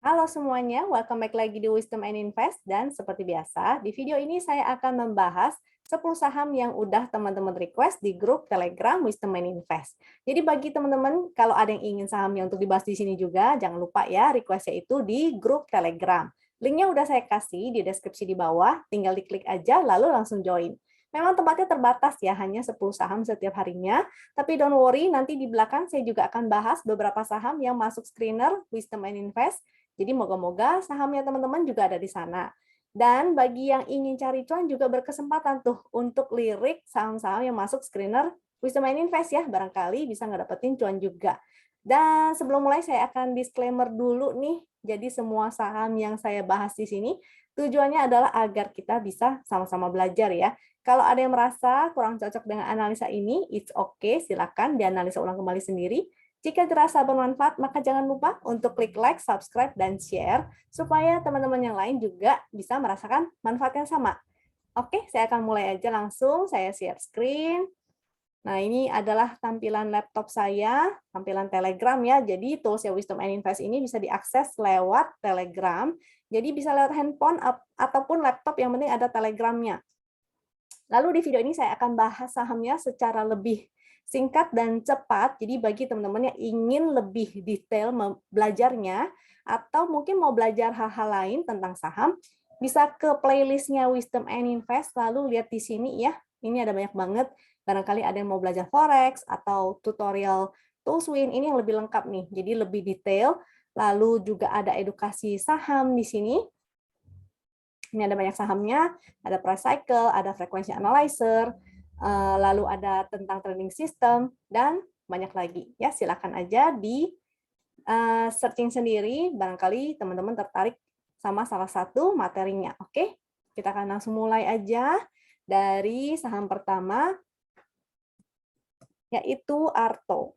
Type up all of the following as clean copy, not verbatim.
Halo semuanya, welcome back lagi di Wisdom and Invest. Dan seperti biasa, di video ini saya akan membahas 10 saham yang udah teman-teman request di grup Telegram Wisdom and Invest. Jadi bagi teman-teman, kalau ada yang ingin sahamnya untuk dibahas di sini juga, jangan lupa ya requestnya itu di grup Telegram. Linknya udah saya kasih di deskripsi di bawah, tinggal diklik aja lalu langsung join. Memang tempatnya terbatas ya, hanya 10 saham setiap harinya. Tapi don't worry, nanti di belakang saya juga akan bahas beberapa saham yang masuk screener Wisdom and Invest. Jadi moga-moga sahamnya teman-teman juga ada di sana. Dan bagi yang ingin cari cuan juga berkesempatan tuh untuk lirik saham-saham yang masuk screener Wisdom and Invest ya, barangkali bisa ngedapetin cuan juga. Dan sebelum mulai saya akan disclaimer dulu nih, jadi semua saham yang saya bahas di sini tujuannya adalah agar kita bisa sama-sama belajar ya. Kalau ada yang merasa kurang cocok dengan analisa ini, it's okay, silakan dianalisa ulang kembali sendiri. Jika dirasa bermanfaat, maka jangan lupa untuk klik like, subscribe, dan share, supaya teman-teman yang lain juga bisa merasakan manfaat yang sama. Oke, saya akan mulai aja langsung, saya share screen. Nah, ini adalah tampilan laptop saya, tampilan Telegram ya. Jadi, toolsnya Wisdom and Invest ini bisa diakses lewat Telegram. Jadi, bisa lewat handphone ataupun laptop, yang penting ada Telegramnya. Lalu di video ini saya akan bahas sahamnya secara lebih singkat dan cepat. Jadi bagi teman-teman yang ingin lebih detail belajarnya, atau mungkin mau belajar hal-hal lain tentang saham, bisa ke playlistnya Wisdom and Invest, lalu lihat di sini ya. Ini ada banyak banget. Barangkali ada yang mau belajar Forex atau tutorial Toolswim, ini yang lebih lengkap nih. Jadi lebih detail. Lalu juga ada edukasi saham di sini. Ini ada banyak sahamnya, ada price cycle, ada frequency analyzer, lalu ada tentang trading system, dan banyak lagi. Ya, silakan aja di searching sendiri, barangkali teman-teman tertarik sama salah satu materinya. Oke, kita akan langsung mulai aja dari saham pertama, yaitu Arto.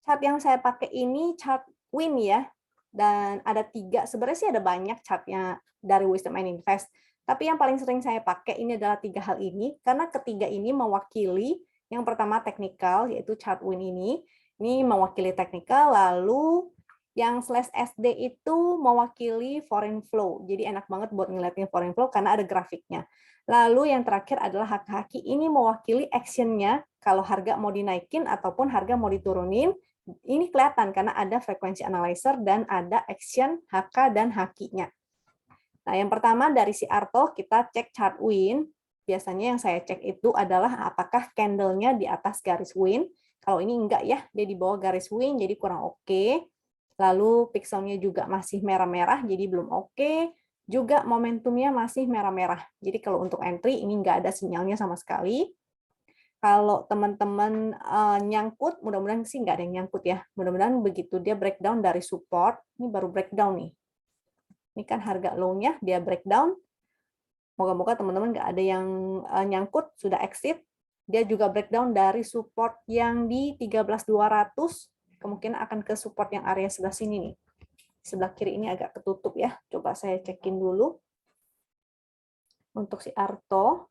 Chart yang saya pakai ini chart Win ya, dan ada 3, sebenarnya sih ada banyak chartnya dari Wisdom and Invest, tapi yang paling sering saya pakai ini adalah 3 hal ini, karena ketiga ini mewakili, yang pertama teknikal, yaitu chart Win ini mewakili teknikal, lalu yang slash SD itu mewakili foreign flow, jadi enak banget buat ngeliatin foreign flow karena ada grafiknya. Lalu yang terakhir adalah haki-haki, ini mewakili actionnya, kalau harga mau dinaikin ataupun harga mau diturunin. Ini kelihatan karena ada frekuensi analyzer dan ada action HK dan HQ-nya. Nah, yang pertama dari si Arto, kita cek chart Win. Biasanya yang saya cek itu adalah apakah candle-nya di atas garis Win. Kalau ini enggak ya, dia di bawah garis Win, jadi kurang oke. Lalu pixelnya juga masih merah-merah, jadi belum oke. Juga momentumnya masih merah-merah. Jadi kalau untuk entry, ini enggak ada sinyalnya sama sekali. Kalau teman-teman nyangkut, mudah-mudahan sih nggak ada yang nyangkut ya. Mudah-mudahan begitu dia breakdown dari support, ini baru breakdown nih. Ini kan harga low-nya, dia breakdown. Moga-moga teman-teman nggak ada yang nyangkut, sudah exit. Dia juga breakdown dari support yang di 13.200, kemungkinan akan ke support yang area sebelah sini nih. Sebelah kiri ini agak ketutup ya. Coba saya cekin dulu. Untuk si Arto,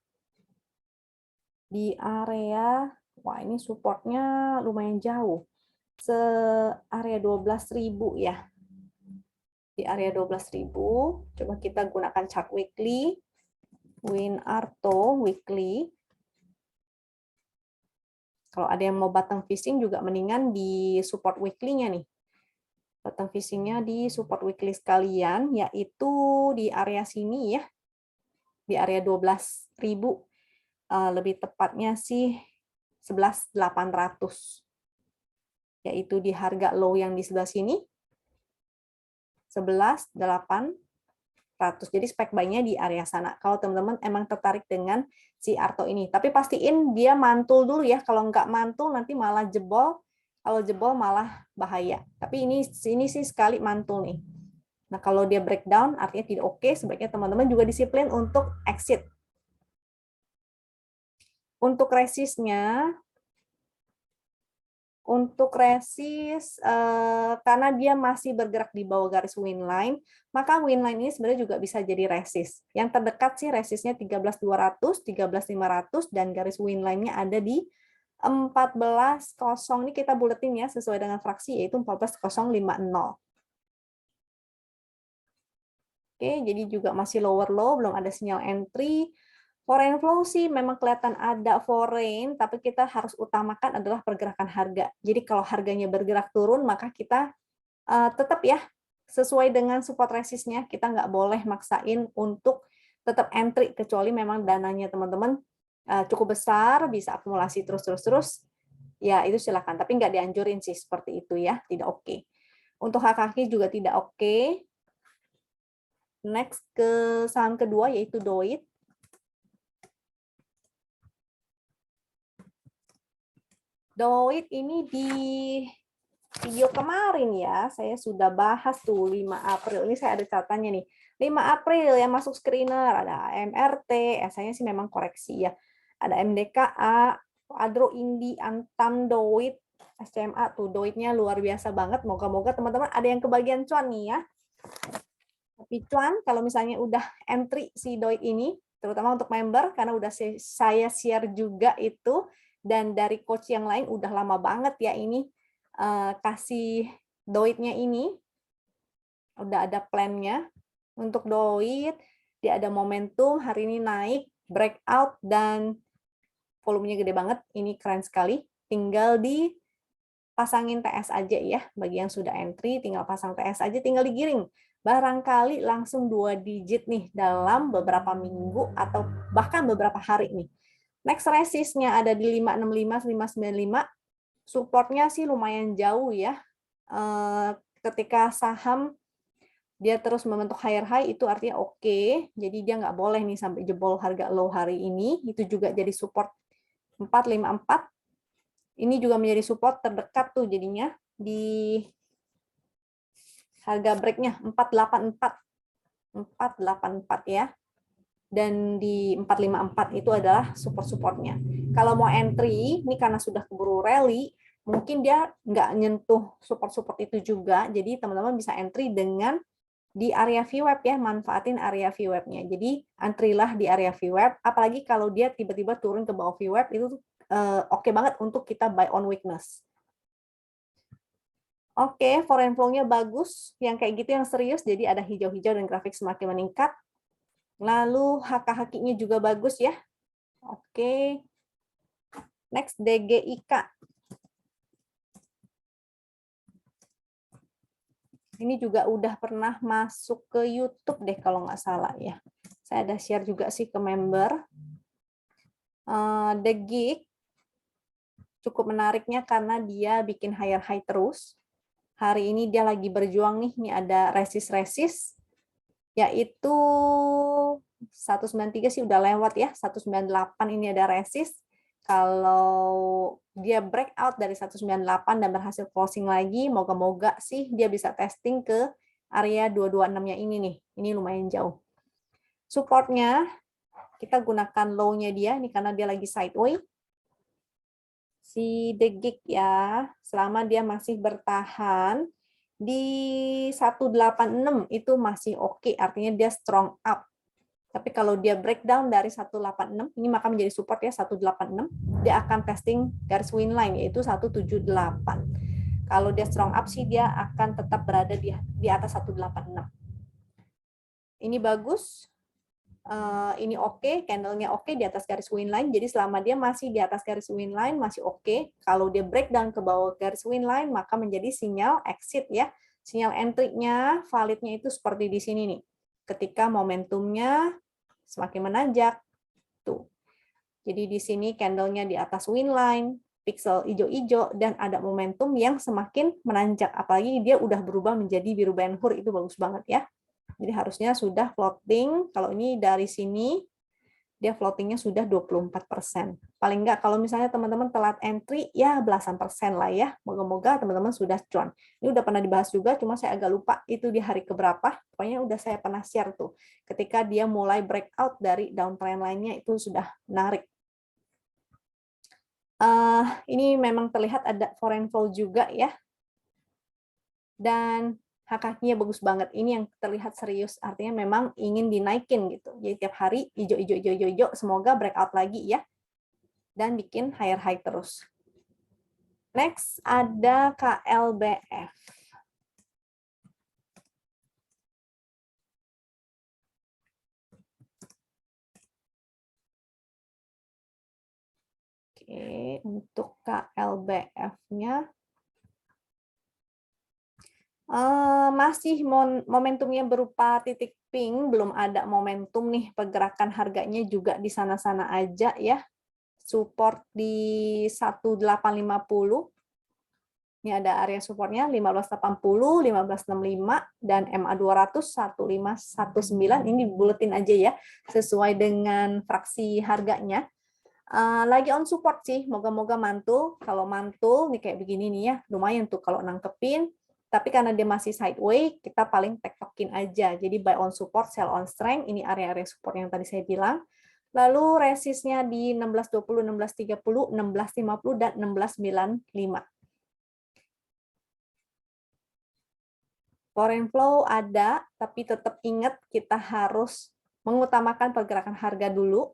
di area, wah ini supportnya lumayan jauh, area 12.000 ya, di area 12.000. Coba kita gunakan chart weekly, Win Arto weekly. Kalau ada yang mau bottom fishing juga mendingan di support weekly-nya nih. Bottom fishing-nya di support weekly sekalian, yaitu di area sini ya, di area 12.000. Lebih tepatnya sih 11.800, yaitu di harga low yang di sebelah sini 11.800. Jadi spek buy-nya di area sana kalau teman-teman emang tertarik dengan si Arto ini. Tapi pastiin dia mantul dulu ya, kalau nggak mantul nanti malah jebol, kalau jebol malah bahaya. Tapi ini sih sekali mantul nih. Nah, kalau dia breakdown artinya tidak oke, sebaiknya teman-teman juga disiplin untuk exit. Untuk resistnya, karena dia masih bergerak di bawah garis win line, maka win line ini sebenarnya juga bisa jadi resist. Yang terdekat sih resistnya 13.200, 13.500, dan garis win line-nya ada di 14.0 ini kita buletin ya sesuai dengan fraksi yaitu 14.050. Oke, jadi juga masih lower low, belum ada sinyal entry. Foreign flow sih memang kelihatan ada foreign, tapi kita harus utamakan adalah pergerakan harga. Jadi kalau harganya bergerak turun, maka kita tetap ya sesuai dengan support resistnya. Kita nggak boleh maksain untuk tetap entry, kecuali memang dananya teman-teman cukup besar, bisa akumulasi terus. Ya itu silakan, tapi nggak dianjurin sih seperti itu ya, tidak oke. Untuk HKK juga tidak oke. Next ke saham kedua yaitu DOIT. DOIT ini di video kemarin ya, saya sudah bahas tuh 5 April. Ini saya ada catatannya nih. 5 April yang masuk screener, ada MRT, saya sih memang koreksi ya. Ada MDKA, Adro Indi, Antam, DOIT, SCMA tuh DOIT-nya luar biasa banget. Moga-moga teman-teman ada yang kebagian cuan nih ya. Tapi cuan kalau misalnya udah entry si DOIT ini, terutama untuk member, karena udah saya share juga itu, dan dari coach yang lain udah lama banget ya ini kasih DOIT-nya ini, udah ada plan-nya. Untuk DOIT, dia ada momentum, hari ini naik, breakout, dan volumenya gede banget, ini keren sekali. Tinggal dipasangin TS aja ya, bagi yang sudah entry, tinggal pasang TS aja, tinggal digiring. Barangkali langsung 2 digit nih dalam beberapa minggu atau bahkan beberapa hari nih. Next resistnya ada di 565, 595. Supportnya sih lumayan jauh ya. Ketika saham dia terus membentuk higher high itu artinya oke. Jadi dia nggak boleh nih sampai jebol harga low hari ini. Itu juga jadi support 454. Ini juga menjadi support terdekat tuh jadinya di harga breaknya 484 ya, dan di 454 itu adalah support-supportnya. Kalau mau entry, ini karena sudah keburu rally, mungkin dia nggak nyentuh support-support itu juga, jadi teman-teman bisa entry dengan di area VWAP ya, manfaatin area VWAP-nya. Jadi antrilah di area VWAP, apalagi kalau dia tiba-tiba turun ke bawah VWAP, itu oke banget untuk kita buy on weakness. Oke, foreign flow-nya bagus, yang kayak gitu yang serius, jadi ada hijau-hijau dan grafik semakin meningkat. Lalu HK-HQ-nya juga bagus ya. Oke. Next, DGIK. Ini juga udah pernah masuk ke YouTube deh kalau nggak salah ya. Saya ada share juga sih ke member. The Gig cukup menariknya karena dia bikin higher high terus. Hari ini dia lagi berjuang nih, ini ada resist yaitu 193 sih udah lewat ya, 198 ini ada resist. Kalau dia breakout dari 198 dan berhasil closing lagi, moga-moga sih dia bisa testing ke area 226-nya ini nih. Ini lumayan jauh. Supportnya kita gunakan low-nya dia, ini karena dia lagi sideways. Si The Gig ya, selama dia masih bertahan di 186 itu masih oke, artinya dia strong up. Tapi kalau dia breakdown dari 186, ini maka menjadi support ya 186, dia akan testing garis win line yaitu 178. Kalau dia strong up sih dia akan tetap berada di atas 186. Ini bagus. Ini oke, candle-nya oke di atas garis win line. Jadi selama dia masih di atas garis win line masih oke. Kalau dia breakdown ke bawah garis win line maka menjadi sinyal exit ya. Sinyal entry-nya validnya itu seperti di sini nih. Ketika momentumnya semakin menanjak tuh. Jadi di sini candle-nya di atas win line, pixel hijau-hijau dan ada momentum yang semakin menanjak. Apalagi dia udah berubah menjadi biru Ben-Hur, itu bagus banget ya. Jadi harusnya sudah floating. Kalau ini dari sini, dia floatingnya sudah 24%. Paling enggak kalau misalnya teman-teman telat entry, ya belasan persen lah ya. Moga-moga teman-teman sudah cuan. Ini udah pernah dibahas juga, cuma saya agak lupa itu di hari keberapa. Pokoknya udah saya pernah share tuh. Ketika dia mulai breakout dari downtrend line-nya, itu sudah menarik. Ini memang terlihat ada foreign flow juga ya. Dan HKQ-nya bagus banget. Ini yang terlihat serius, artinya memang ingin dinaikin gitu. Jadi tiap hari hijau, semoga breakout lagi ya. dan bikin higher high terus. Next ada KLBF. Oke, untuk KLBF-nya masih momentumnya berupa titik pink, belum ada momentum nih, pergerakan harganya juga di sana-sana aja ya. Support di 1850. Ini ada area supportnya 1580, 1565, dan MA 200 1519. Ini buletin aja ya, sesuai dengan fraksi harganya. Lagi on support sih, moga-moga mantul. Kalau mantul nih kayak begini nih ya, lumayan tuh kalau nangkepin. Tapi karena dia masih sideways, kita paling tektokin aja. Jadi buy on support, sell on strength. Ini area-area support yang tadi saya bilang. Lalu resistnya di 1620, 1630, 1650, dan 1695. Foreign flow ada, tapi tetap ingat kita harus mengutamakan pergerakan harga dulu.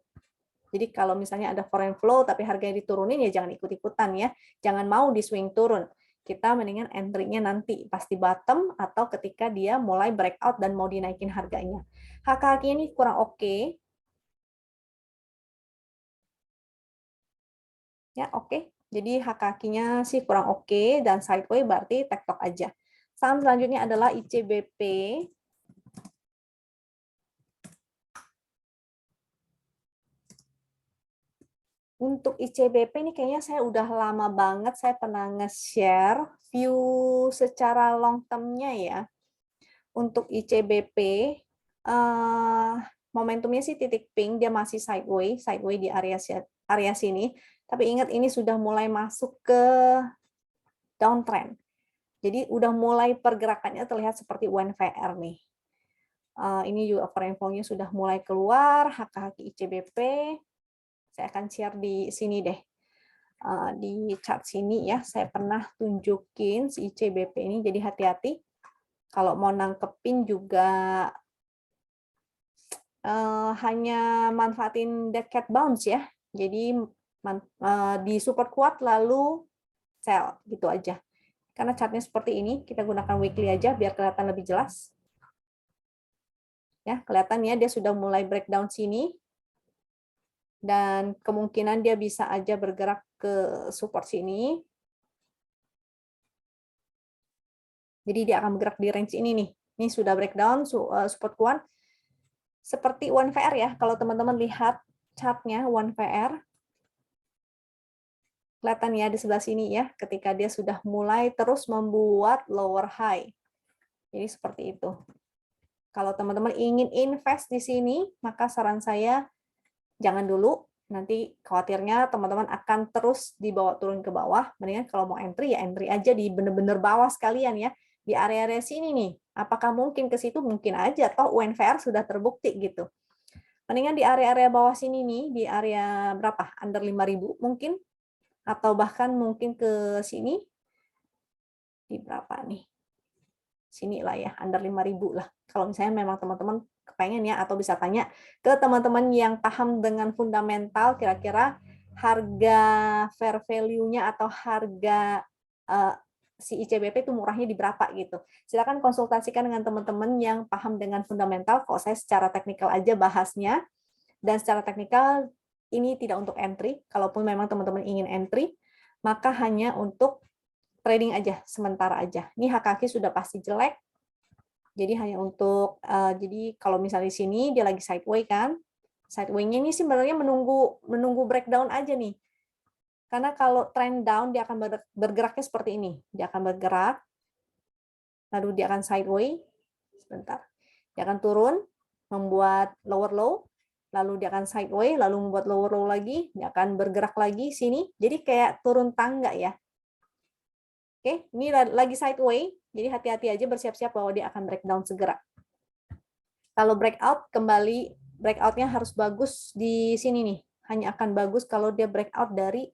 Jadi kalau misalnya ada foreign flow tapi harganya diturunin, ya jangan ikut-ikutan ya. Jangan mau di swing turun. Kita mendingan entry-nya nanti pasti bottom atau ketika dia mulai breakout dan mau dinaikin harganya. HKH ini kurang oke. Ya, oke. Jadi HKH-nya sih kurang oke dan sideways berarti tektok aja. Saham selanjutnya adalah ICBP. Untuk ICBP ini kayaknya saya udah lama banget saya pernah nge-share view secara long term-nya ya. Untuk ICBP, momentumnya sih titik pink, dia masih sideways di area sini. Tapi ingat ini sudah mulai masuk ke downtrend. Jadi udah mulai pergerakannya terlihat seperti UNVR nih. Ini juga foreign flow-nya sudah mulai keluar, HKH ICBP. Saya akan share di sini deh. Di chart sini ya, saya pernah tunjukin si ICBP ini, jadi hati-hati. Kalau mau nangkepin juga hanya manfaatin dead cat bounce ya. Jadi di support kuat lalu sell gitu aja. Karena chartnya seperti ini, kita gunakan weekly aja biar kelihatan lebih jelas. Ya, kelihatannya dia sudah mulai breakdown sini. Dan kemungkinan dia bisa aja bergerak ke support sini. Jadi dia akan bergerak di range ini nih. Ini sudah breakdown, support kuat. Seperti OneVR ya, kalau teman-teman lihat chartnya OneVR, kelihatan ya di sebelah sini ya, ketika dia sudah mulai terus membuat lower high. Jadi seperti itu. Kalau teman-teman ingin invest di sini, maka saran saya jangan dulu. Nanti khawatirnya teman-teman akan terus dibawa turun ke bawah. Mendingan kalau mau entry, ya entry aja di bener-bener bawah sekalian ya. Di area-area sini nih. Apakah mungkin ke situ? Mungkin aja. Toh UNVR sudah terbukti gitu. Mendingan di area-area bawah sini nih, di area berapa? Under 5.000 mungkin. Atau bahkan mungkin ke sini. Di berapa nih? Sini lah ya, under 5.000 lah. Kalau misalnya memang teman-teman kepengen ya, atau bisa tanya ke teman-teman yang paham dengan fundamental, kira-kira harga fair value-nya atau harga si ICBP itu murahnya di berapa gitu. Silakan konsultasikan dengan teman-teman yang paham dengan fundamental. Kok saya secara teknikal aja bahasnya, dan secara teknikal ini tidak untuk entry. Kalaupun memang teman-teman ingin entry, maka hanya untuk trading aja, sementara aja. Ini HKQ sudah pasti jelek. Jadi hanya untuk, jadi kalau misalnya di sini dia lagi sideways kan, sideways-nya ini sih sebenarnya menunggu breakdown aja nih. Karena kalau trend down dia akan bergeraknya seperti ini. Dia akan bergerak, lalu dia akan sideways, sebentar. Dia akan turun, membuat lower low, lalu dia akan sideways, lalu membuat lower low lagi, dia akan bergerak lagi sini. Jadi kayak turun tangga ya. Oke, ini lagi sideways, jadi hati-hati aja, bersiap-siap bahwa dia akan breakdown segera. Kalau breakout, kembali breakout-nya harus bagus di sini nih. Hanya akan bagus kalau dia breakout dari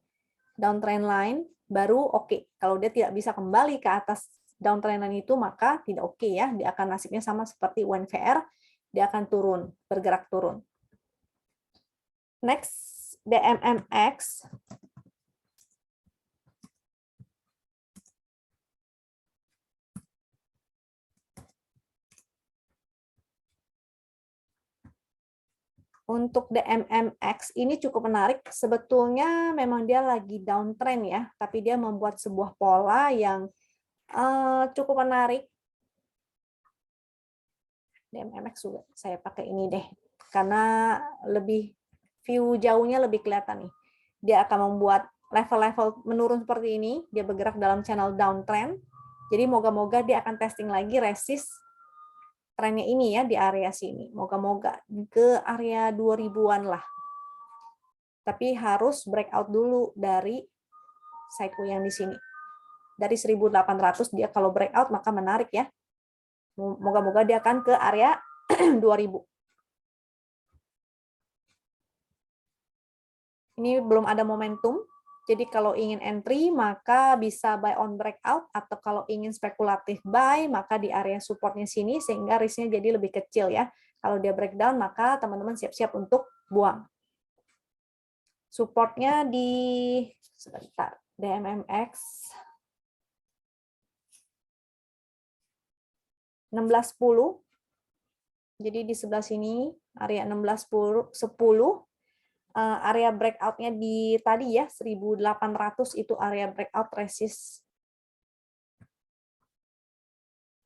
downtrend line, baru oke. Kalau dia tidak bisa kembali ke atas downtrend line itu, maka tidak oke ya. Dia akan nasibnya sama seperti UNVR, dia akan turun, bergerak turun. Next, DMMX untuk DMMX ini cukup menarik. Sebetulnya memang dia lagi downtrend ya, tapi dia membuat sebuah pola yang cukup menarik. DMMX juga saya pakai ini deh, karena lebih view jauhnya lebih kelihatan nih. Dia akan membuat level-level menurun seperti ini, dia bergerak dalam channel downtrend. Jadi moga-moga dia akan testing lagi resist trennya ini ya di area sini. Moga-moga ke area 2000-an lah. Tapi harus breakout dulu dari sideways yang di sini. Dari 1800 dia kalau breakout maka menarik ya. Moga-moga dia akan ke area 2000. Ini belum ada momentum. Jadi kalau ingin entry maka bisa buy on breakout, atau kalau ingin spekulatif buy maka di area supportnya sini sehingga risknya jadi lebih kecil ya. Kalau dia breakdown maka teman-teman siap-siap untuk buang. Supportnya di sebentar DMMX 1610. Jadi di sebelah sini area 1610 area breakout-nya di tadi ya 1800 itu area breakout resist.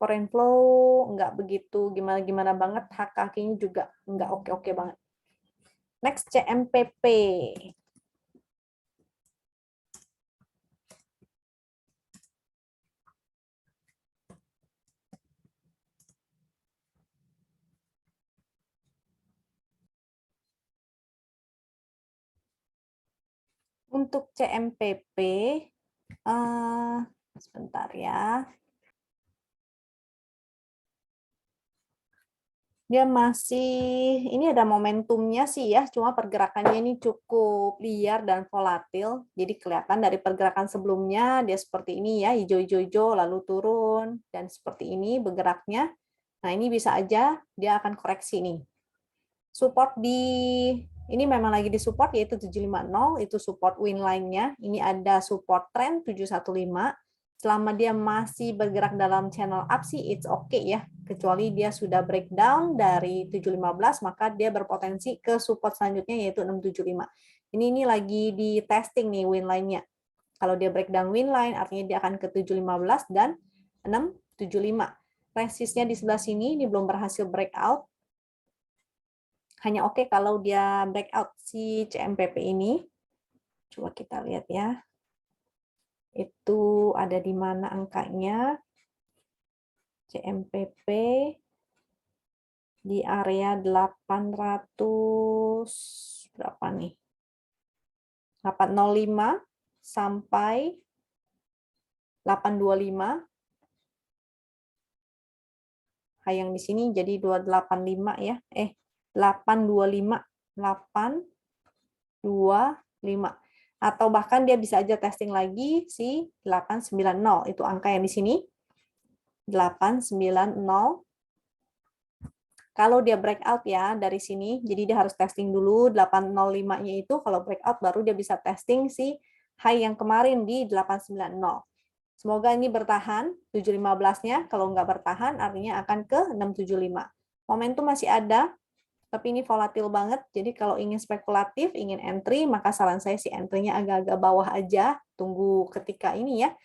Foreign flow nggak begitu gimana-gimana banget, HKK-nya juga nggak oke-oke banget. Next CMPP. Untuk CMPP, sebentar ya. Dia masih, ini ada momentumnya sih ya, cuma pergerakannya ini cukup liar dan volatil. Jadi kelihatan dari pergerakan sebelumnya, dia seperti ini ya, hijau-hijau, lalu turun, dan seperti ini bergeraknya. Nah ini bisa aja dia akan koreksi nih. Support di ini memang lagi di support yaitu 750, itu support win line-nya. Ini ada support trend 715. Selama dia masih bergerak dalam channel up sih it's okay ya. Kecuali dia sudah breakdown dari 715 maka dia berpotensi ke support selanjutnya yaitu 675. Ini lagi di testing nih win line-nya. Kalau dia breakdown win line artinya dia akan ke 715 dan 675. Resistnya di sebelah sini ini belum berhasil breakout. Hanya oke kalau dia breakout si CMPP ini. Coba kita lihat ya. Itu ada di mana angkanya? CMPP di area 800 berapa nih? 805 sampai 825. Yang di sini jadi 285 ya. 825, 825. Atau bahkan dia bisa aja testing lagi si 890. Itu angka yang di sini. 890. Kalau dia breakout ya dari sini, jadi dia harus testing dulu 805-nya itu, kalau breakout baru dia bisa testing si high yang kemarin di 890. Semoga ini bertahan 715-nya, kalau nggak bertahan artinya akan ke 675. Momentum masih ada, tapi ini volatil banget, jadi kalau ingin spekulatif, ingin entry, maka saran saya si entry-nya agak-agak bawah aja, tunggu ketika ini ya.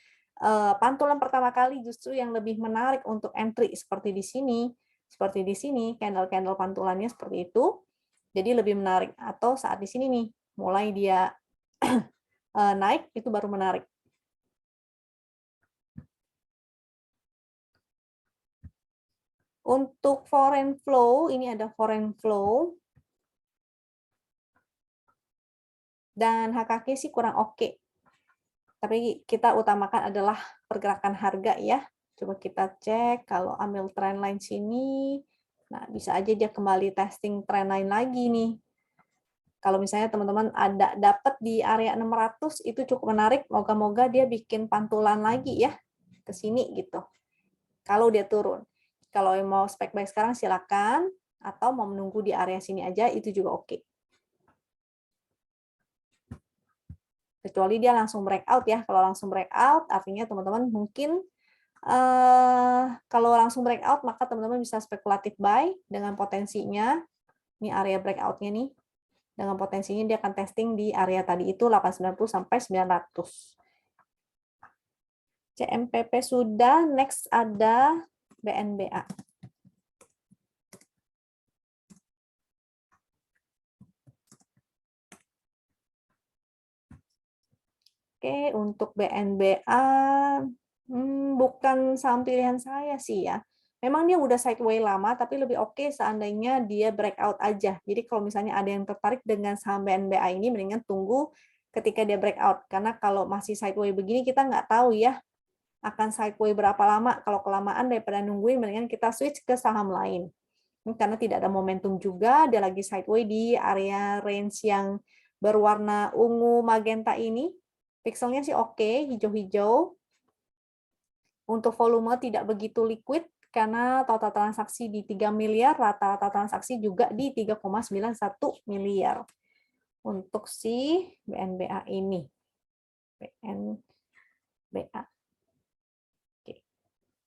Pantulan pertama kali justru yang lebih menarik untuk entry seperti di sini. Seperti di sini, candle-candle pantulannya seperti itu. Jadi lebih menarik. Atau saat di sini nih, mulai dia naik, itu baru menarik. Untuk foreign flow, ini ada foreign flow. Dan HKK sih kurang oke. Tapi kita utamakan adalah pergerakan harga ya. Coba kita cek, kalau ambil trendline sini, nah bisa aja dia kembali testing trendline lagi nih. Kalau misalnya teman-teman ada dapat di area 600 itu cukup menarik, moga-moga dia bikin pantulan lagi ya ke sini gitu. Kalau dia turun. Kalau mau spek buy sekarang silakan, atau mau menunggu di area sini aja itu juga oke. Kecuali dia langsung breakout ya. Kalau langsung breakout, artinya teman-teman mungkin kalau langsung breakout, maka teman-teman bisa spekulatif buy dengan potensinya. Ini area breakout-nya nih. Dengan potensinya dia akan testing di area tadi itu 890 sampai 900. CMPP sudah, next ada BNBA. Oke, untuk BNBA bukan saham pilihan saya sih ya. Memang dia udah sideways lama, tapi lebih oke seandainya dia breakout aja. Jadi kalau misalnya ada yang tertarik dengan saham BNBA ini, mendingan tunggu ketika dia breakout. Karena kalau masih sideways begini, kita nggak tahu ya akan sideways berapa lama. Kalau kelamaan daripada nungguin, mendingan kita switch ke saham lain. Karena tidak ada momentum juga, dia lagi sideways di area range yang berwarna ungu magenta ini. Pixelnya sih oke, hijau-hijau. Untuk volume tidak begitu liquid, karena total transaksi di 3 miliar, rata-rata transaksi juga di 3,91 miliar. Untuk si BNBA ini. BNBA. Oke.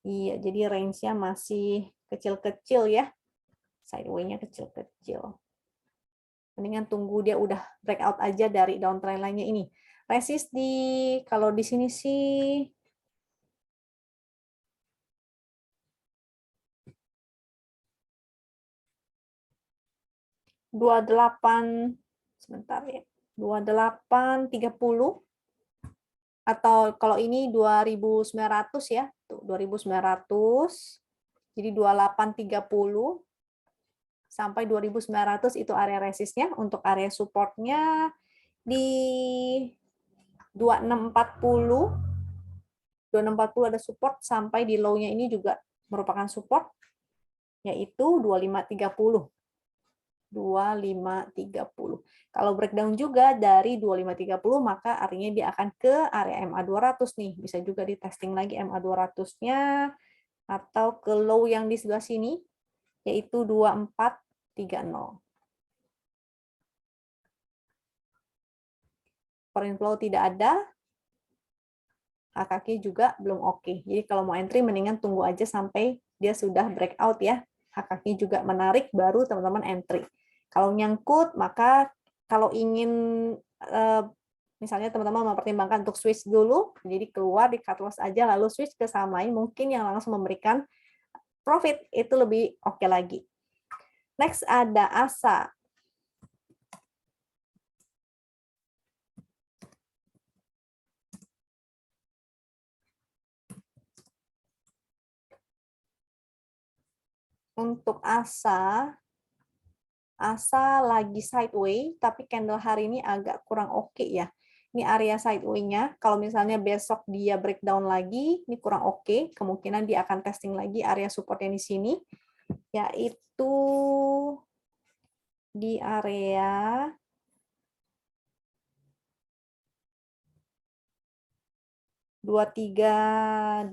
Iya, jadi range-nya masih kecil-kecil ya. Sideways-nya kecil-kecil. Mendingan tunggu dia udah breakout aja dari downtrend lainnya ini. Resist kalau di sini sih 28, sebentar ya, 2830, atau kalau ini 2900 ya, tuh 2900, jadi 2830 sampai 2900 itu area resistnya. Untuk area supportnya di 2640, 2640 ada support, sampai di low-nya ini juga merupakan support, yaitu 2530. 2530. Kalau breakdown juga dari 2530, maka artinya dia akan ke area MA200 nih. Bisa juga di testing lagi MA200-nya, atau ke low yang di sebelah sini, yaitu 2430. Foreign flow tidak ada, HKQ juga belum oke. Jadi kalau mau entry, mendingan tunggu aja sampai dia sudah breakout ya. HKQ juga menarik, baru teman-teman entry. Kalau nyangkut, maka kalau ingin misalnya teman-teman mempertimbangkan untuk switch dulu, jadi keluar di cut loss aja lalu switch ke saham lain, mungkin yang langsung memberikan profit itu lebih oke lagi. Next ada ASA. Untuk ASA lagi sideways, tapi candle hari ini agak kurang oke ya. Ini area sideways-nya. Kalau misalnya besok dia breakdown lagi, ini kurang oke. Kemungkinan dia akan testing lagi area support yang di sini, yaitu di area 2320.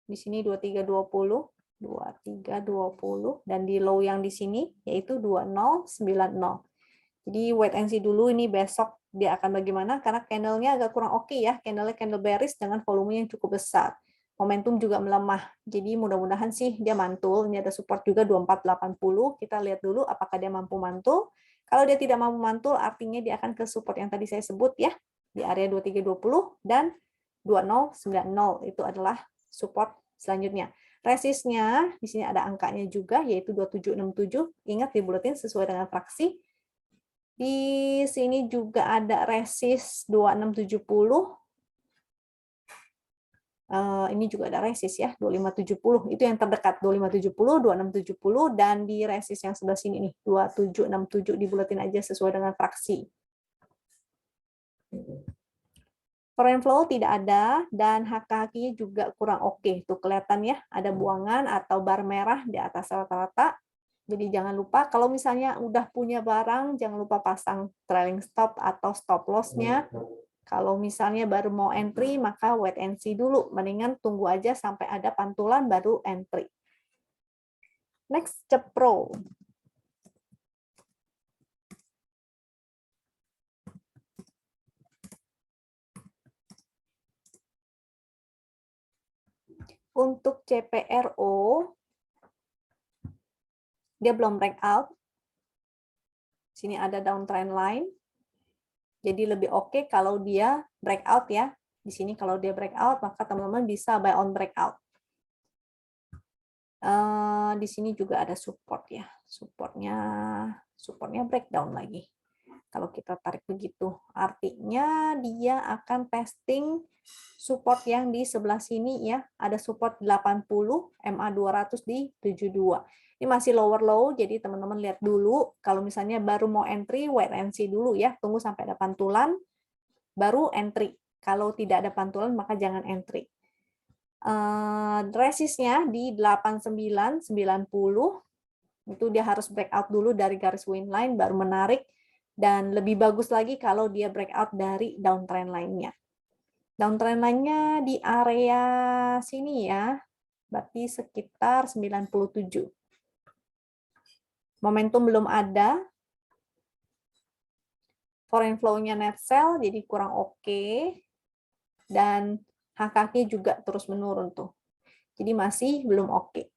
Di sini 2320. 2320, dan di low yang di sini yaitu 2090. Jadi wait and see dulu, ini besok dia akan bagaimana, karena candle-nya agak kurang oke ya, candle bearish dengan volume yang cukup besar. Momentum juga melemah. Jadi mudah-mudahan sih dia mantul. Ini ada support juga 2480. Kita lihat dulu apakah dia mampu mantul. Kalau dia tidak mampu mantul, artinya dia akan ke support yang tadi saya sebut ya, di area 2320 dan 2090. Itu adalah support selanjutnya. Resistnya, di sini ada angkanya juga, yaitu 2767. Ingat di buletin sesuai dengan fraksi. Di sini juga ada resist 2670. Ini juga ada resist ya, 2570. Itu yang terdekat, 2570, 2670, dan di resist yang sebelah sini nih, 2767. Di buletin aja sesuai dengan fraksi. Foreign flow tidak ada, dan HKQ-nya juga kurang oke. Tuh kelihatan ya, ada buangan atau bar merah di atas rata-rata. Jadi jangan lupa, kalau misalnya udah punya barang, jangan lupa pasang trailing stop atau stop loss-nya. Kalau misalnya baru mau entry, maka wait and see dulu. Mendingan tunggu aja sampai ada pantulan baru entry. Next, Cepro. Untuk CPRO, dia belum breakout. Sini ada downtrend line. Jadi lebih oke kalau dia breakout ya. Di sini kalau dia breakout, maka teman-teman bisa buy on breakout. Di sini juga ada support ya. Supportnya breakdown lagi. Kalau kita tarik begitu, artinya dia akan testing support yang di sebelah sini ya. Ada support 80, MA 200 di 72. Ini masih lower low, jadi teman-teman lihat dulu. Kalau misalnya baru mau entry, wait and see dulu ya. Tunggu sampai ada pantulan, baru entry. Kalau tidak ada pantulan, maka jangan entry. Resistnya di 89, 90. Itu dia harus breakout dulu dari garis win line, baru menarik. Dan lebih bagus lagi kalau dia breakout dari downtrend line-nya. Downtrend line-nya di area sini ya, berarti sekitar 97. Momentum belum ada. Foreign flow-nya net sell, jadi kurang oke. Dan HKK juga terus menurun tuh. Jadi masih belum oke.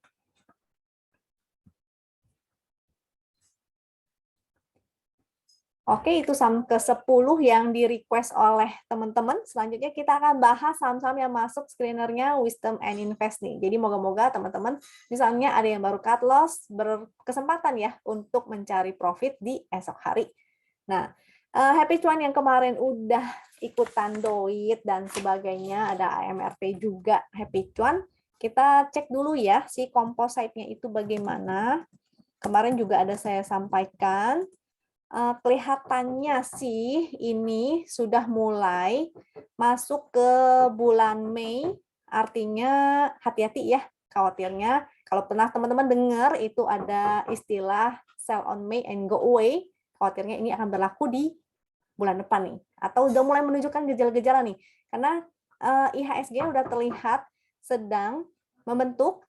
Oke, itu saham ke-10 yang di-request oleh teman-teman. Selanjutnya kita akan bahas saham-saham yang masuk screenernya Wisdom and Invest nih. Jadi moga-moga teman-teman misalnya ada yang baru cut loss, berkesempatan ya untuk mencari profit di esok hari. Nah, Happy Cuan yang kemarin udah ikutan doit dan sebagainya, ada AMRT juga Happy Cuan. Kita cek dulu ya si composite-nya itu bagaimana. Kemarin juga ada saya sampaikan. Kelihatannya sih ini sudah mulai masuk ke bulan Mei, artinya hati-hati ya, khawatirnya. Kalau pernah teman-teman dengar itu ada istilah sell on May and go away, khawatirnya ini akan berlaku di bulan depan nih, atau udah mulai menunjukkan gejala-gejala nih, karena IHSG udah terlihat sedang membentuk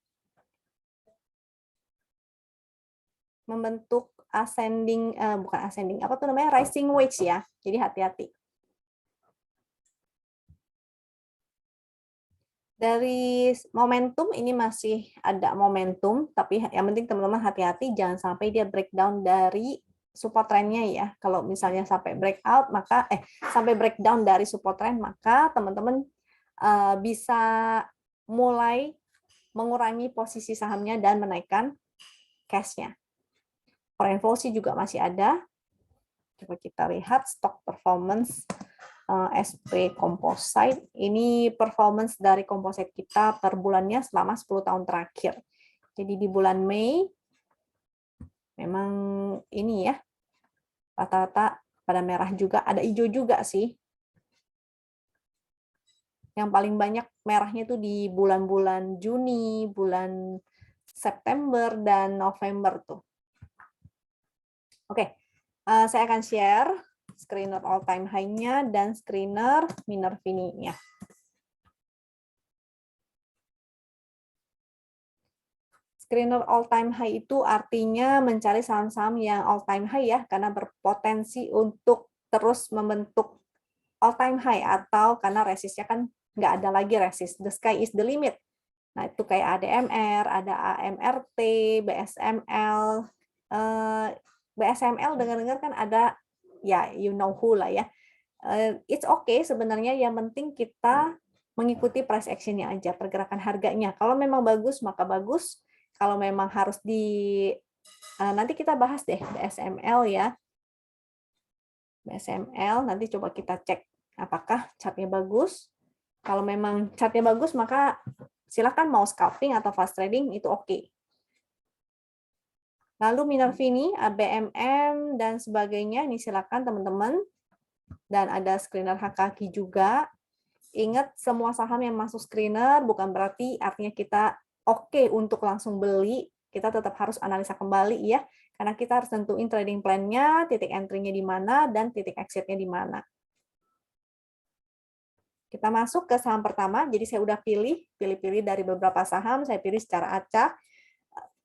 ascending, bukan ascending, apa tuh namanya, rising wedge ya. Jadi hati-hati. Dari momentum ini masih ada momentum, tapi yang penting teman-teman hati-hati jangan sampai dia breakdown dari support trend-nya ya. Kalau misalnya sampai breakout maka sampai breakdown dari support trend, maka teman-teman bisa mulai mengurangi posisi sahamnya dan menaikkan cash-nya. Foreign flow sih juga masih ada. Coba kita lihat stock performance SP Composite. Ini performance dari composite kita per bulannya selama 10 tahun terakhir. Jadi di bulan Mei memang ini ya, rata-rata pada merah juga, ada hijau juga sih. Yang paling banyak merahnya itu di bulan-bulan Juni, bulan September, dan November tuh. Oke, saya akan share screener all time high-nya dan screener Minervini-nya. Screener all time high itu artinya mencari saham-saham yang all time high ya, karena berpotensi untuk terus membentuk all time high, atau karena resistnya kan nggak ada lagi resist, the sky is the limit. Nah itu kayak ADMR, ada AMRT, BSML, BSML dengar-dengar kan ada ya you know who lah ya. It's okay sebenarnya, yang penting kita mengikuti price action-nya aja, pergerakan harganya. Kalau memang bagus maka bagus. Kalau memang harus nanti kita bahas deh BSML ya. BSML nanti coba kita cek apakah chartnya bagus. Kalau memang chartnya bagus maka silakan mau scalping atau fast trading itu oke. Lalu Minervini, ABMM dan sebagainya ini silakan teman-teman. Dan ada screener HKQ juga. Ingat semua saham yang masuk screener bukan berarti artinya kita oke untuk langsung beli, kita tetap harus analisa kembali ya, karena kita harus tentuin trading plan-nya, titik entry-nya di mana, dan titik exit-nya di mana. Kita masuk ke saham pertama, jadi saya udah pilih dari beberapa saham, saya pilih secara acak.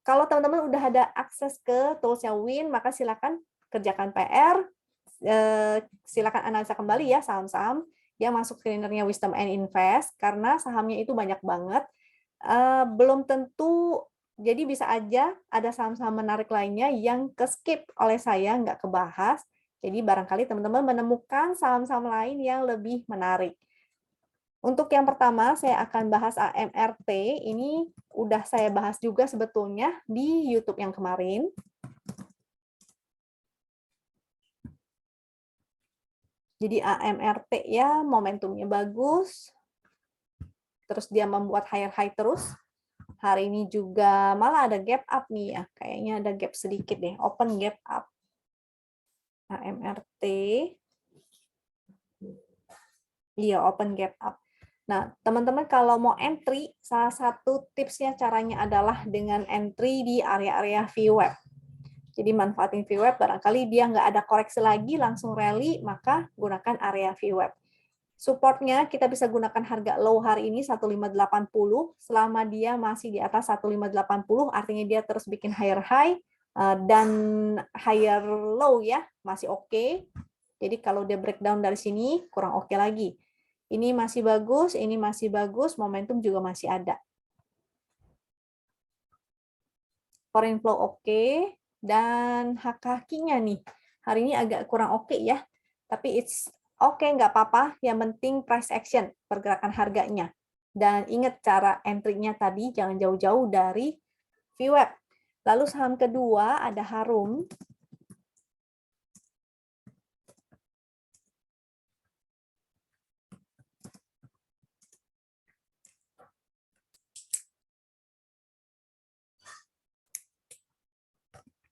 Kalau teman-teman udah ada akses ke tools-nya Win, maka silakan kerjakan PR, silakan analisa kembali ya saham-saham yang masuk screener-nya Wisdom and Invest, karena sahamnya itu banyak banget. belum tentu, jadi bisa aja ada saham-saham menarik lainnya yang ke-skip oleh saya, nggak kebahas. Jadi barangkali teman-teman menemukan saham-saham lain yang lebih menarik. Untuk yang pertama, saya akan bahas AMRT. Ini udah saya bahas juga sebetulnya di YouTube yang kemarin. Jadi AMRT ya, momentumnya bagus. Terus dia membuat higher high terus. Hari ini juga malah ada gap up nih ya. Kayaknya ada gap sedikit deh, open gap up. AMRT. Iya, open gap up. Nah, teman-teman kalau mau entry, salah satu tipsnya caranya adalah dengan entry di area-area VWAP. Jadi manfaatin VWAP, barangkali dia nggak ada koreksi lagi, langsung rally, maka gunakan area VWAP. Supportnya kita bisa gunakan harga low hari ini 1580, selama dia masih di atas 1580, artinya dia terus bikin higher high, dan higher low ya, masih oke. Jadi kalau dia breakdown dari sini, kurang oke lagi. Ini masih bagus, momentum juga masih ada. Foreign flow oke, dan hak-hakinya nih, hari ini agak kurang oke ya, tapi it's oke, nggak apa-apa, yang penting price action, pergerakan harganya. Dan ingat cara entry-nya tadi, jangan jauh-jauh dari VWAP. Lalu saham kedua ada Harum.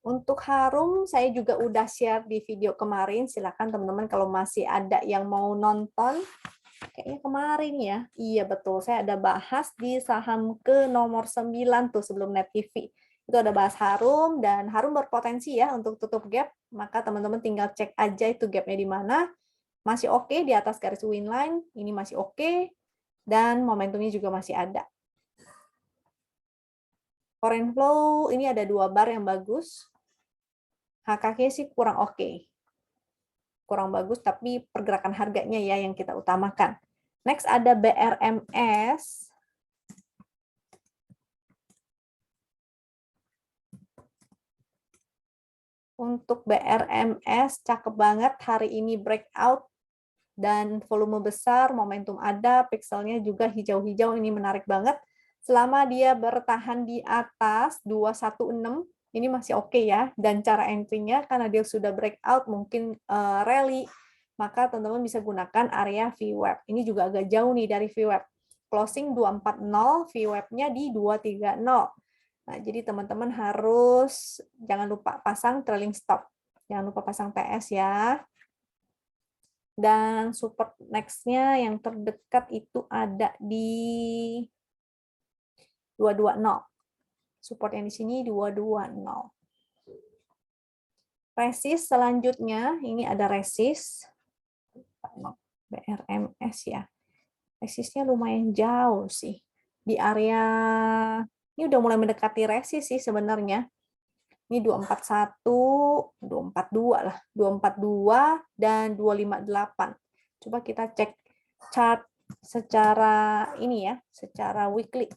Untuk Harum, saya juga udah share di video kemarin. Silakan teman-teman kalau masih ada yang mau nonton. Kayaknya kemarin ya. Iya betul, saya ada bahas di saham ke nomor 9 tuh sebelum Net TV. Itu ada bahas Harum, dan Harum berpotensi ya untuk tutup gap. Maka teman-teman tinggal cek aja itu gapnya di mana. Masih oke di atas garis win line. Ini masih oke. Dan momentumnya juga masih ada. Foreign flow, ini ada 2 bar yang bagus. HKK sih kurang oke. Kurang bagus, tapi pergerakan harganya ya yang kita utamakan. Next ada BRMS. Untuk BRMS, cakep banget. Hari ini breakout dan volume besar, momentum ada, pixelnya juga hijau-hijau, ini menarik banget. Selama dia bertahan di atas 216, ini masih oke ya. Dan cara entry-nya, karena dia sudah breakout, mungkin rally, maka teman-teman bisa gunakan area VWAP. Ini juga agak jauh nih dari VWAP. Closing 240, VWAP-nya di 230. Nah, jadi teman-teman harus jangan lupa pasang trailing stop. Jangan lupa pasang TS ya. Dan support next-nya yang terdekat itu ada di 220. Support yang di sini 220. Resist selanjutnya, ini ada resist. BRMS ya. Resistnya lumayan jauh sih. Di area, ini udah mulai mendekati resist sih sebenarnya. Ini 241, 242 lah. 242 dan 258. Coba kita cek chart secara ini ya, secara weekly.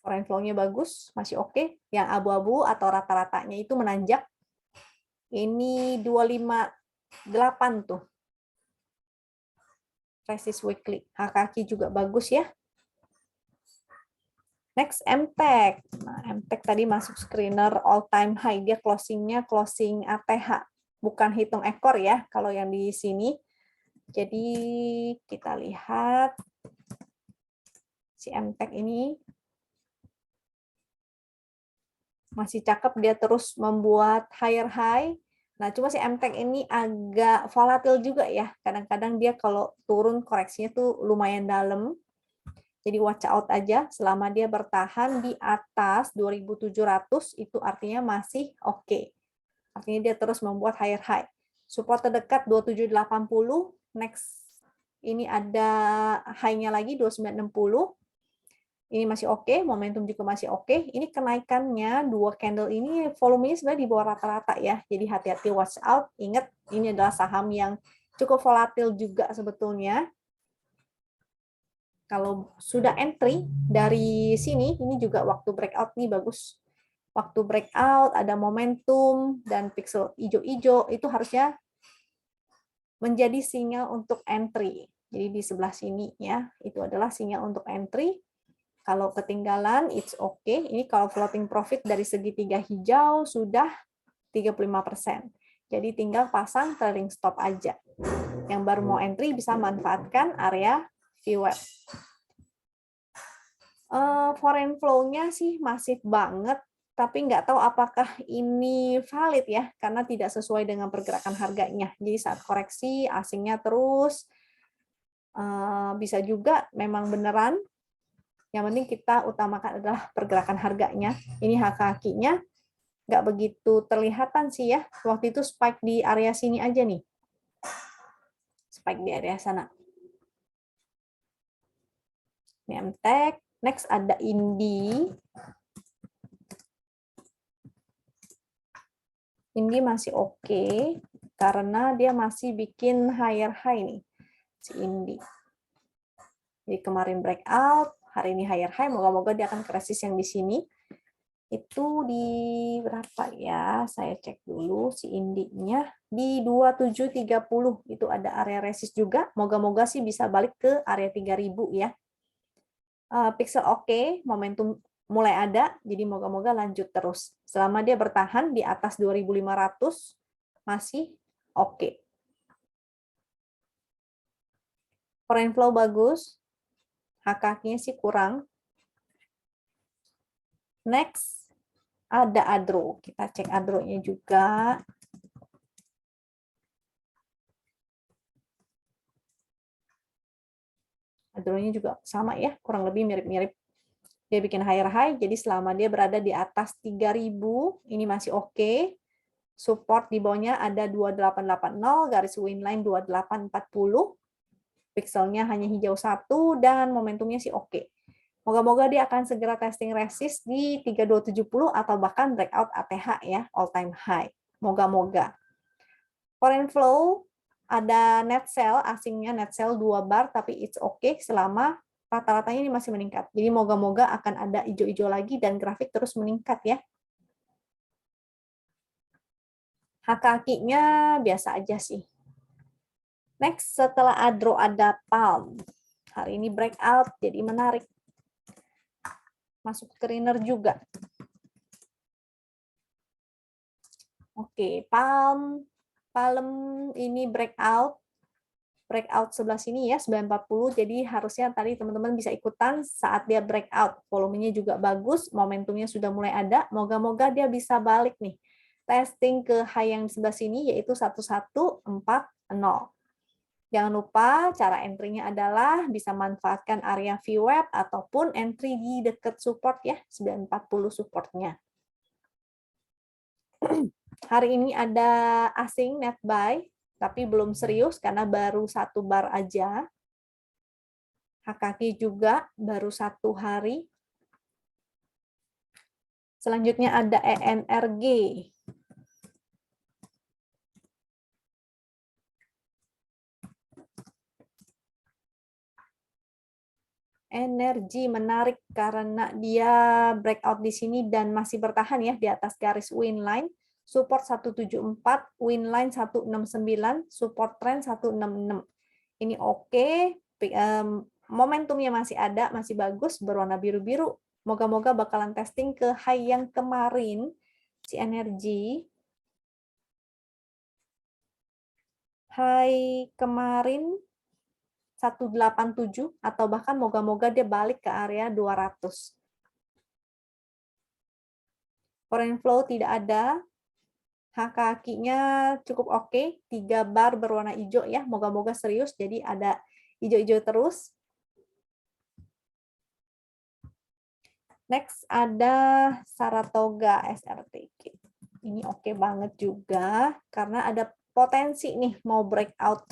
Foreign flow-nya bagus, masih oke. Yang abu-abu atau rata-ratanya itu menanjak. Ini 258 tuh. Resist weekly. HKK juga bagus ya. Next, MTEK. Nah, MTEK tadi masuk screener all time high. Dia closing-nya closing ATH. Bukan hitung ekor ya, kalau yang di sini. Jadi, kita lihat si MTEK ini masih cakep, dia terus membuat higher high. Nah, cuma si MTEK ini agak volatil juga ya. Kadang-kadang dia kalau turun koreksinya tuh lumayan dalam. Jadi watch out aja selama dia bertahan di atas 2.700, itu artinya masih oke. Artinya dia terus membuat higher high. Support terdekat 2780, next ini ada high-nya lagi 2960. Ini masih oke, momentum juga masih oke. Ini kenaikannya, 2 candle ini volumenya sebenarnya di bawah rata-rata ya. Jadi hati-hati, watch out. Ingat, ini adalah saham yang cukup volatil juga sebetulnya. Kalau sudah entry dari sini, ini juga waktu breakout nih bagus. Waktu breakout ada momentum dan pixel hijau-hijau itu harusnya menjadi sinyal untuk entry. Jadi di sebelah sini ya, itu adalah sinyal untuk entry. Kalau ketinggalan, it's okay. Ini kalau floating profit dari segitiga hijau sudah 35%. Jadi tinggal pasang trailing stop aja. Yang baru mau entry bisa manfaatkan area VWAP. Foreign flow-nya sih masif banget, tapi nggak tahu apakah ini valid ya, karena tidak sesuai dengan pergerakan harganya. Jadi saat koreksi, asingnya terus, bisa juga memang beneran. Yang penting kita utamakan adalah pergerakan harganya. Ini kaki-kakinya nggak begitu terlihatan sih ya. Waktu itu spike di area sini aja nih. Spike di area sana. Ini MTEK. Next ada Indi. Indi masih oke, karena dia masih bikin higher high nih, si Indi. Jadi kemarin breakout, hari ini higher high, moga-moga dia akan ke resist yang di sini. Itu di berapa ya? Saya cek dulu si Indinya. Di 2730, itu ada area resist juga. Moga-moga sih bisa balik ke area 3000 ya. Pixel oke, momentum mulai ada, jadi moga-moga lanjut terus. Selama dia bertahan di atas 2500, masih oke. Foreign flow bagus, HKK-nya sih kurang. Next, ada Adro. Kita cek Adro-nya juga. Adro-nya juga sama ya, kurang lebih mirip-mirip. Dia bikin higher high, jadi selama dia berada di atas 3000, ini masih oke. Support di bawahnya ada 2880, garis winline 2840. Pixelnya hanya hijau 1, dan momentumnya sih oke. Moga-moga dia akan segera testing resist di 3270 atau bahkan breakout ATH ya, all time high. Moga-moga. Foreign flow, ada net sell, asingnya net sell 2 bar, tapi it's okay selama rata-ratanya ini masih meningkat. Jadi moga-moga akan ada hijau-hijau lagi dan grafik terus meningkat ya. Kaki-kakinya biasa aja sih. Next, setelah Adro ada Palm. Hari ini breakout, jadi menarik. Masuk screener juga. Oke, Palm ini breakout sebelah sini ya, 940. Jadi harusnya tadi teman-teman bisa ikutan saat dia breakout. Volumenya juga bagus, momentumnya sudah mulai ada. Moga-moga dia bisa balik nih. Testing ke high yang sebelah sini yaitu 1140. Jangan lupa cara entry-nya adalah bisa manfaatkan area VWAP ataupun entry di dekat support ya, 940 supportnya. Hari ini ada asing net buy, tapi belum serius karena baru 1 bar aja. HKK juga baru 1 hari. Selanjutnya ada ENRG. Energi menarik karena dia breakout di sini dan masih bertahan ya di atas garis winline. Support 174, winline 169, support trend 166. Ini oke, momentumnya masih ada, masih bagus, berwarna biru-biru. Moga-moga bakalan testing ke high yang kemarin, si energi. High kemarin 187 atau bahkan moga-moga dia balik ke area 200. Foreign flow tidak ada. Kaki-kakinya cukup oke, 3 bar berwarna hijau ya. Moga-moga serius jadi ada hijau-hijau terus. Next ada Saratoga SRTK. Ini oke banget juga karena ada potensi nih mau breakout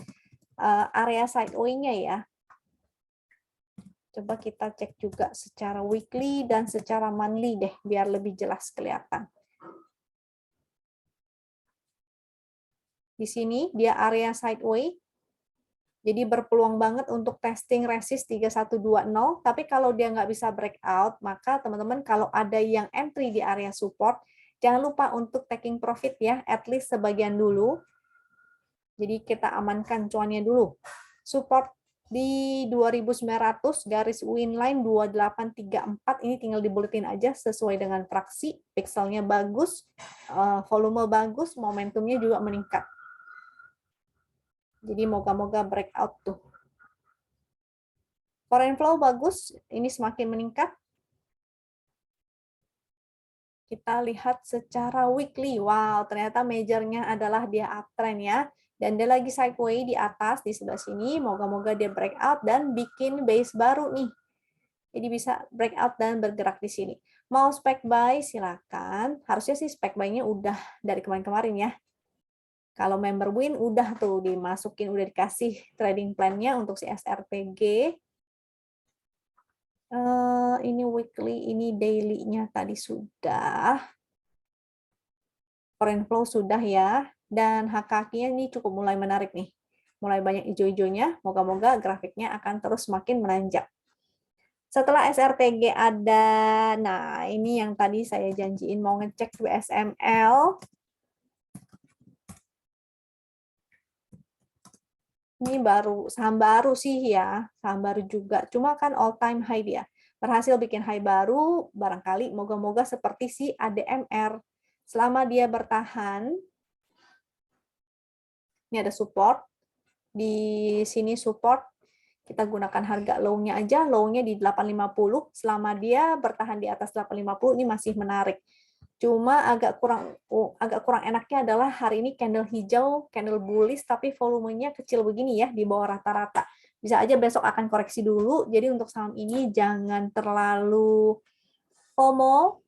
area sideway-nya ya. Coba kita cek juga secara weekly dan secara monthly deh, biar lebih jelas kelihatan. Di sini dia area sideway, Jadi berpeluang banget untuk testing resist 3120, tapi kalau dia nggak bisa breakout, maka teman-teman kalau ada yang entry di area support, jangan lupa untuk taking profit ya, at least sebagian dulu. Jadi kita amankan cuannya dulu. Support di 2900 garis win line 2834 ini tinggal dibuletin aja sesuai dengan fraksi, pixelnya bagus, volume bagus, momentumnya juga meningkat. Jadi moga-moga breakout tuh. Foreign flow bagus, ini semakin meningkat. Kita lihat secara weekly. Wow, ternyata majornya adalah dia uptrend ya. Dan dia lagi sideway di atas, di sebelah sini. Moga-moga dia breakout dan bikin base baru nih. Jadi bisa breakout dan bergerak di sini. Mau spec buy, silakan. Harusnya sih spec buy-nya udah dari kemarin-kemarin ya. Kalau member win, udah tuh dimasukin, udah dikasih trading plan-nya untuk si SRPG. Ini weekly, ini daily-nya tadi sudah. Foreign flow sudah ya. Dan HKQ-nya ini cukup mulai menarik nih. Mulai banyak hijau-hijaunya. Moga-moga grafiknya akan terus semakin menanjak. Setelah SRTG ada, nah ini yang tadi saya janjiin mau ngecek WSML. Ini baru, saham baru sih ya, saham baru juga. Cuma kan all time high dia. Berhasil bikin high baru, barangkali moga-moga seperti si ADMR. Selama dia bertahan, ini ada support. Di sini support, kita gunakan harga low-nya aja, low-nya di 850. Selama dia bertahan di atas 850, ini masih menarik. Cuma agak kurang enaknya adalah hari ini candle hijau, candle bullish, tapi volumenya kecil begini ya, di bawah rata-rata. Bisa aja besok akan koreksi dulu, jadi untuk saham ini jangan terlalu FOMO,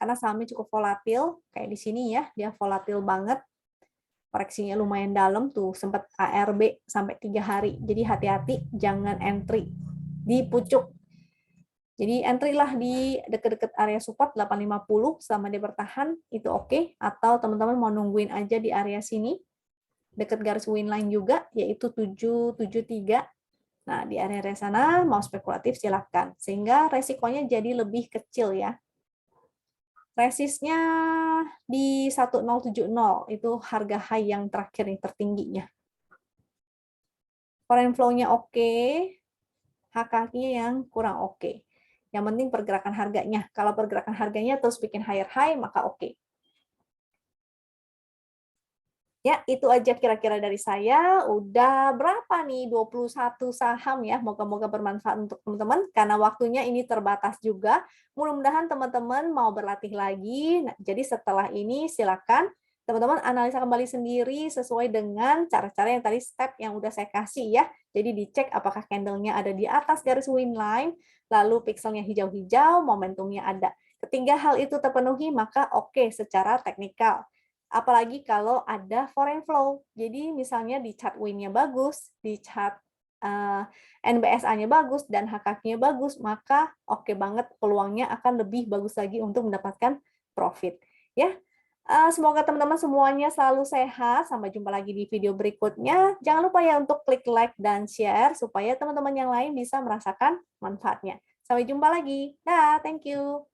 karena sahamnya cukup volatil, kayak di sini ya, dia volatil banget. Koreksinya lumayan dalam tuh, sempat ARB sampai 3 hari. Jadi hati-hati, jangan entry di pucuk. Jadi entry lah di dekat-dekat area support 850 selama dia bertahan, itu oke. Atau teman-teman mau nungguin aja di area sini, dekat garis win line juga, yaitu 773. Nah, di area sana mau spekulatif silahkan. Sehingga resikonya jadi lebih kecil ya. Resistnya di 1070, itu harga high yang terakhir nih, tertingginya. Foreign flow-nya oke, HKQ-nya yang kurang oke. Yang penting pergerakan harganya. Kalau pergerakan harganya terus bikin higher high, maka oke. Ya, itu aja kira-kira dari saya. Udah berapa nih? 21 saham ya. Moga-moga bermanfaat untuk teman-teman. Karena waktunya ini terbatas juga. Mudah-mudahan teman-teman mau berlatih lagi. Nah, jadi setelah ini silakan teman-teman analisa kembali sendiri sesuai dengan cara-cara yang tadi step yang udah saya kasih ya. Jadi dicek apakah candle-nya ada di atas garis win line, lalu pixelnya hijau-hijau, momentumnya ada. Ketiga hal itu terpenuhi, maka oke secara teknikal. Apalagi kalau ada foreign flow. Jadi misalnya di chart win-nya bagus, di chart NBSA-nya bagus, dan HKQ-nya bagus, maka oke banget peluangnya akan lebih bagus lagi untuk mendapatkan profit. Ya, semoga teman-teman semuanya selalu sehat. Sampai jumpa lagi di video berikutnya. Jangan lupa ya untuk klik like dan share supaya teman-teman yang lain bisa merasakan manfaatnya. Sampai jumpa lagi. Dah, thank you.